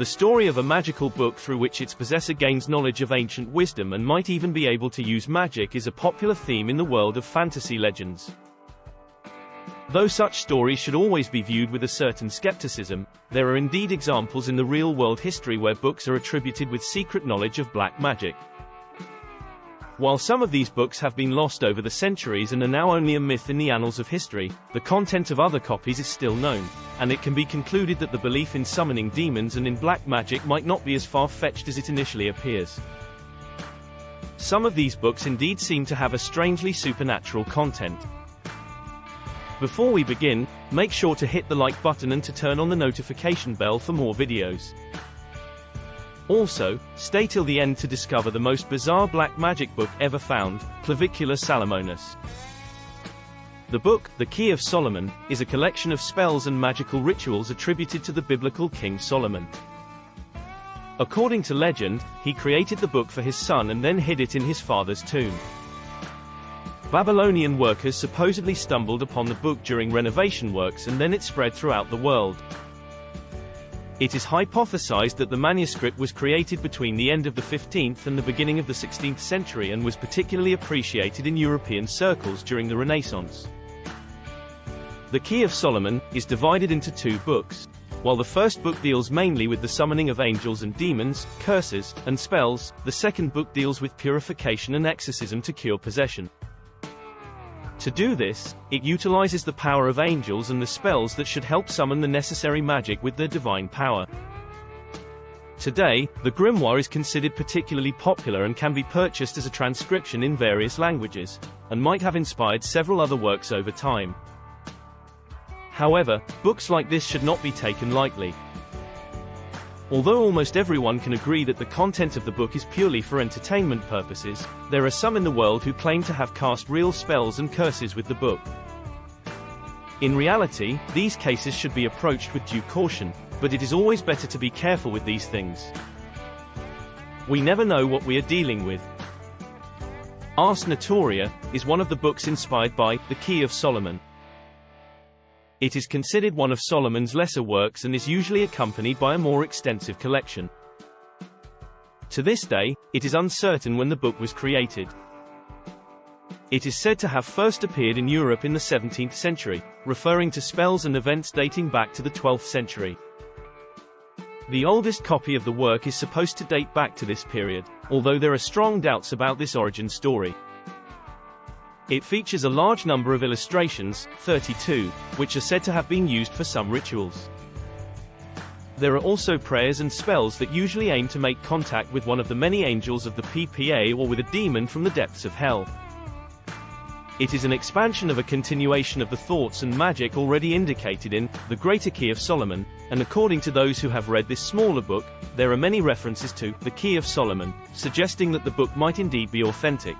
The story of a magical book through which its possessor gains knowledge of ancient wisdom and might even be able to use magic is a popular theme in the world of fantasy legends. Though such stories should always be viewed with a certain skepticism, there are indeed examples in the real-world history where books are attributed with secret knowledge of black magic. While some of these books have been lost over the centuries and are now only a myth in the annals of history, the content of other copies is still known, and it can be concluded that the belief in summoning demons and in black magic might not be as far-fetched as it initially appears. Some of these books indeed seem to have a strangely supernatural content. Before we begin, make sure to hit the like button and to turn on the notification bell for more videos. Also, stay till the end to discover the most bizarre black magic book ever found, Clavicula Salomonis. The book, The Key of Solomon, is a collection of spells and magical rituals attributed to the biblical King Solomon. According to legend, he created the book for his son and then hid it in his father's tomb. Babylonian workers supposedly stumbled upon the book during renovation works and then it spread throughout the world. It is hypothesized that the manuscript was created between the end of the 15th and the beginning of the 16th century and was particularly appreciated in European circles during the Renaissance. The Key of Solomon is divided into two books. While the first book deals mainly with the summoning of angels and demons, curses, and spells, the second book deals with purification and exorcism to cure possession. To do this, it utilizes the power of angels and the spells that should help summon the necessary magic with their divine power. Today, the grimoire is considered particularly popular and can be purchased as a transcription in various languages, and might have inspired several other works over time. However, books like this should not be taken lightly. Although almost everyone can agree that the content of the book is purely for entertainment purposes, there are some in the world who claim to have cast real spells and curses with the book. In reality, these cases should be approached with due caution, but it is always better to be careful with these things. We never know what we are dealing with. Ars Notoria is one of the books inspired by The Key of Solomon. It is considered one of Solomon's lesser works and is usually accompanied by a more extensive collection. To this day, it is uncertain when the book was created. It is said to have first appeared in Europe in the 17th century, referring to spells and events dating back to the 12th century. The oldest copy of the work is supposed to date back to this period, although there are strong doubts about this origin story. It features a large number of illustrations, 32, which are said to have been used for some rituals. There are also prayers and spells that usually aim to make contact with one of the many angels of the PPA or with a demon from the depths of hell. It is an expansion of a continuation of the thoughts and magic already indicated in The Greater Key of Solomon, and according to those who have read this smaller book, there are many references to The Key of Solomon, suggesting that the book might indeed be authentic.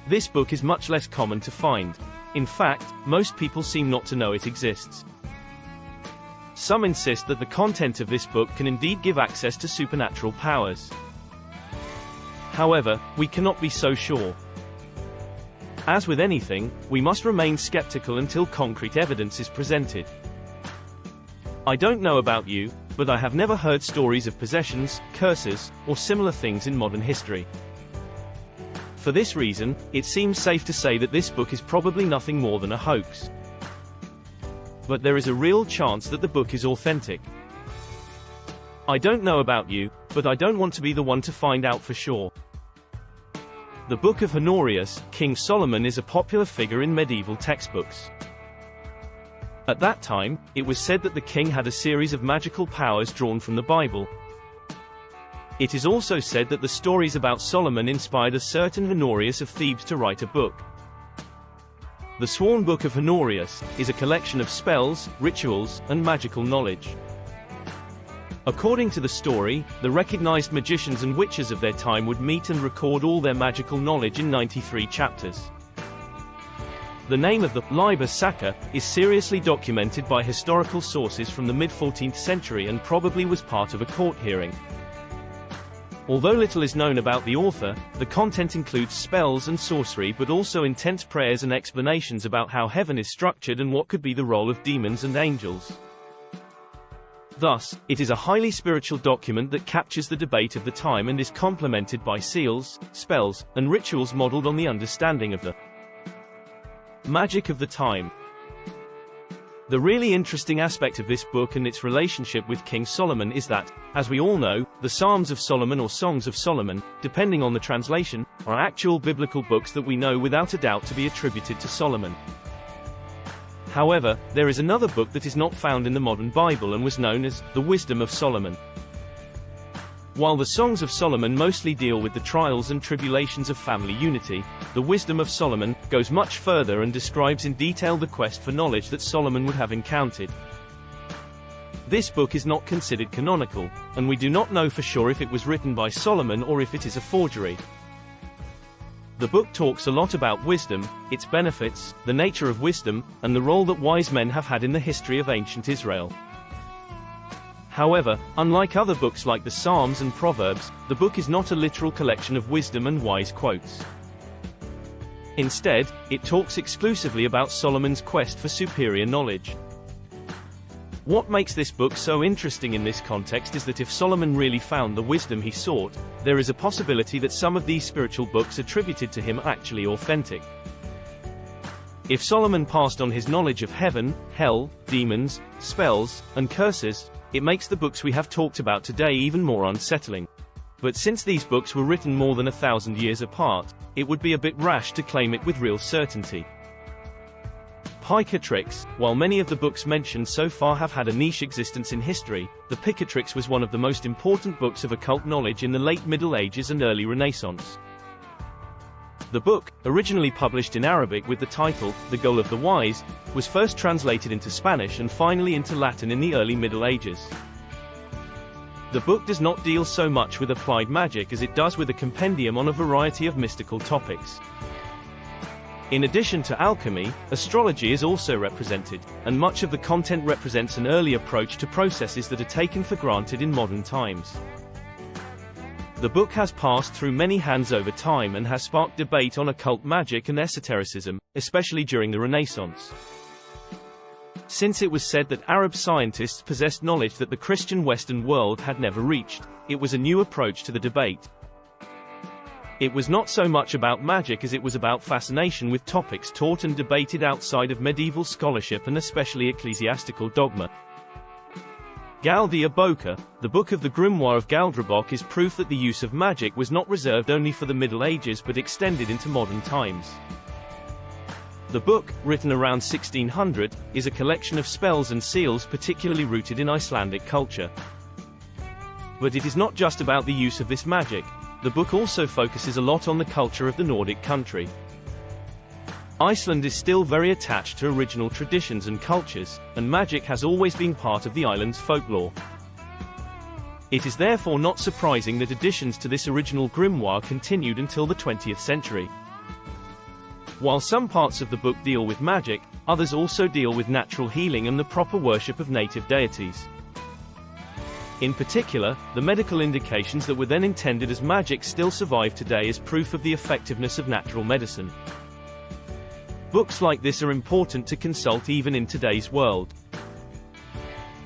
This book is much less common to find. In fact, most people seem not to know it exists. Some insist that the content of this book can indeed give access to supernatural powers. However, we cannot be so sure. As with anything, we must remain skeptical until concrete evidence is presented. I don't know about you, but I have never heard stories of possessions, curses, or similar things in modern history. For this reason, it seems safe to say that this book is probably nothing more than a hoax. But there is a real chance that the book is authentic. I don't know about you, but I don't want to be the one to find out for sure. The Book of Honorius, King Solomon is a popular figure in medieval textbooks. At that time, it was said that the king had a series of magical powers drawn from the Bible. It is also said that the stories about Solomon inspired a certain Honorius of Thebes to write a book. The Sworn Book of Honorius is a collection of spells, rituals, and magical knowledge. According to the story, the recognized magicians and witches of their time would meet and record all their magical knowledge in 93 chapters. The name of the Liber Sacra is seriously documented by historical sources from the mid-14th century and probably was part of a court hearing. Although little is known about the author, the content includes spells and sorcery but also intense prayers and explanations about how heaven is structured and what could be the role of demons and angels. Thus, it is a highly spiritual document that captures the debate of the time and is complemented by seals, spells, and rituals modeled on the understanding of the magic of the time. The really interesting aspect of this book and its relationship with King Solomon is that, as we all know, the Psalms of Solomon or Songs of Solomon, depending on the translation, are actual biblical books that we know without a doubt to be attributed to Solomon. However, there is another book that is not found in the modern Bible and was known as the Wisdom of Solomon. While the Songs of Solomon mostly deal with the trials and tribulations of family unity, the Wisdom of Solomon goes much further and describes in detail the quest for knowledge that Solomon would have encountered. This book is not considered canonical, and we do not know for sure if it was written by Solomon or if it is a forgery. The book talks a lot about wisdom, its benefits, the nature of wisdom, and the role that wise men have had in the history of ancient Israel. However, unlike other books like the Psalms and Proverbs, the book is not a literal collection of wisdom and wise quotes. Instead, it talks exclusively about Solomon's quest for superior knowledge. What makes this book so interesting in this context is that if Solomon really found the wisdom he sought, there is a possibility that some of these spiritual books attributed to him are actually authentic. If Solomon passed on his knowledge of heaven, hell, demons, spells, and curses, it makes the books we have talked about today even more unsettling. But since these books were written more than 1,000 years apart, it would be a bit rash to claim it with real certainty. Picatrix, while many of the books mentioned so far have had a niche existence in history, the Picatrix was one of the most important books of occult knowledge in the late Middle Ages and early Renaissance. The book, originally published in Arabic with the title, The Goal of the Wise, was first translated into Spanish and finally into Latin in the early Middle Ages. The book does not deal so much with applied magic as it does with a compendium on a variety of mystical topics. In addition to alchemy, astrology is also represented, and much of the content represents an early approach to processes that are taken for granted in modern times. The book has passed through many hands over time and has sparked debate on occult magic and esotericism, especially during the Renaissance. Since it was said that Arab scientists possessed knowledge that the Christian Western world had never reached, it was a new approach to the debate. It was not so much about magic as it was about fascination with topics taught and debated outside of medieval scholarship and especially ecclesiastical dogma. Galdrabók, the book of the grimoire of Galdrabók, is proof that the use of magic was not reserved only for the Middle Ages but extended into modern times. The book, written around 1600, is a collection of spells and seals particularly rooted in Icelandic culture. But it is not just about the use of this magic. The book also focuses a lot on the culture of the Nordic country. Iceland is still very attached to original traditions and cultures, and magic has always been part of the island's folklore. It is therefore not surprising that additions to this original grimoire continued until the 20th century. While some parts of the book deal with magic, others also deal with natural healing and the proper worship of native deities. In particular, the medical indications that were then intended as magic still survive today as proof of the effectiveness of natural medicine. Books like this are important to consult even in today's world.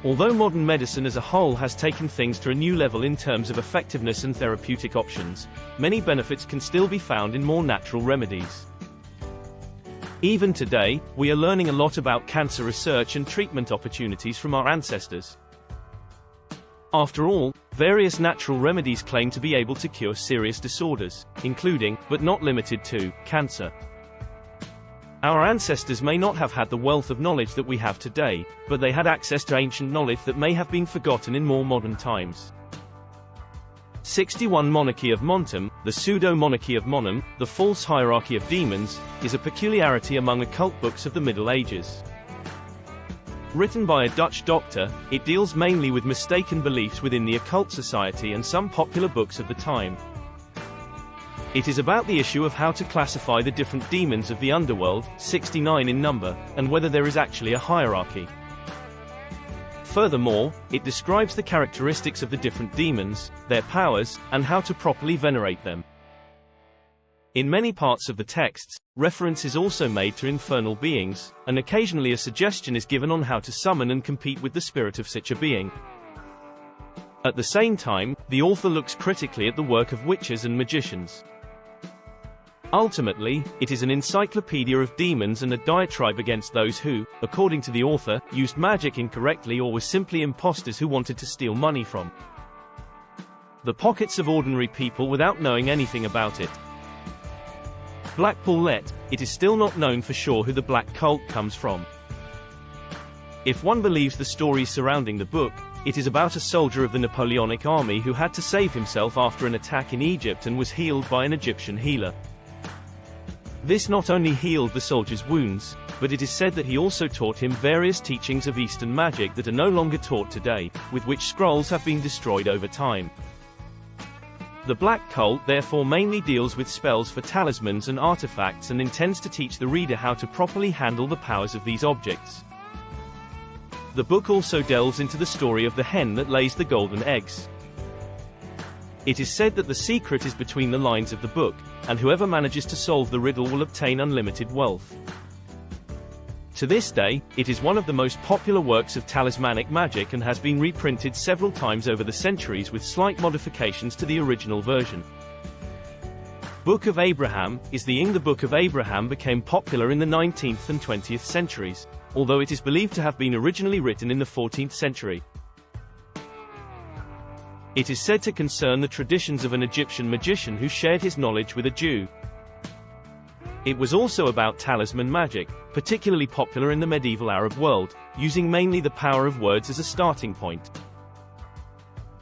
Although modern medicine as a whole has taken things to a new level in terms of effectiveness and therapeutic options, many benefits can still be found in more natural remedies. Even today, we are learning a lot about cancer research and treatment opportunities from our ancestors. After all, various natural remedies claim to be able to cure serious disorders, including, but not limited to, cancer. Our ancestors may not have had the wealth of knowledge that we have today, but they had access to ancient knowledge that may have been forgotten in more modern times. 61 Monarchy of Montem, the Pseudo-Monarchy of Montem, the false hierarchy of demons, is a peculiarity among occult books of the Middle Ages. Written by a Dutch doctor, it deals mainly with mistaken beliefs within the occult society and some popular books of the time. It is about the issue of how to classify the different demons of the underworld, 69 in number, and whether there is actually a hierarchy. Furthermore, it describes the characteristics of the different demons, their powers, and how to properly venerate them. In many parts of the texts, reference is also made to infernal beings, and occasionally a suggestion is given on how to summon and compete with the spirit of such a being. At the same time, the author looks critically at the work of witches and magicians. Ultimately, it is an encyclopedia of demons and a diatribe against those who, according to the author, used magic incorrectly or were simply imposters who wanted to steal money from the pockets of ordinary people without knowing anything about it. Black Pullet. It is still not known for sure who the black cult comes from. If one believes the stories surrounding the book, it is about a soldier of the Napoleonic army who had to save himself after an attack in Egypt and was healed by an Egyptian healer. This not only healed the soldier's wounds, but it is said that he also taught him various teachings of Eastern magic that are no longer taught today, with which scrolls have been destroyed over time. The Black Cult therefore mainly deals with spells for talismans and artifacts and intends to teach the reader how to properly handle the powers of these objects. The book also delves into the story of the hen that lays the golden eggs. It is said that the secret is between the lines of the book, and whoever manages to solve the riddle will obtain unlimited wealth. To this day, it is one of the most popular works of talismanic magic and has been reprinted several times over the centuries with slight modifications to the original version. Book of Abraham is the Book of Abraham became popular in the 19th and 20th centuries, although it is believed to have been originally written in the 14th century. It is said to concern the traditions of an Egyptian magician who shared his knowledge with a Jew. It was also about talisman magic, particularly popular in the medieval Arab world, using mainly the power of words as a starting point.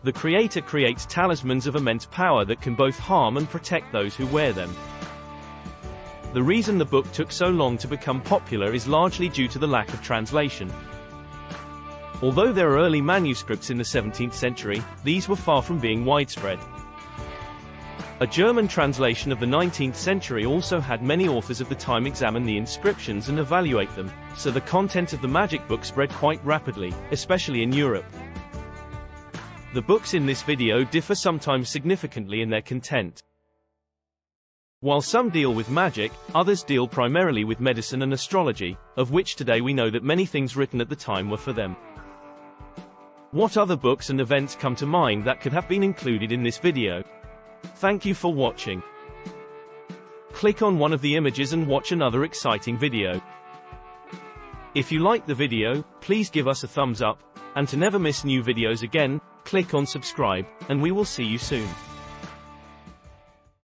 The creator creates talismans of immense power that can both harm and protect those who wear them. The reason the book took so long to become popular is largely due to the lack of translation. Although there are early manuscripts in the 17th century, these were far from being widespread. A German translation of the 19th century also had many authors of the time examine the inscriptions and evaluate them, so the content of the magic book spread quite rapidly, especially in Europe. The books in this video differ sometimes significantly in their content. While some deal with magic, others deal primarily with medicine and astrology, of which today we know that many things written at the time were for them. What other books and events come to mind that could have been included in this video? Thank you for watching. Click on one of the images and watch another exciting video. If you liked the video, please give us a thumbs up, and to never miss new videos again, click on subscribe, and we will see you soon.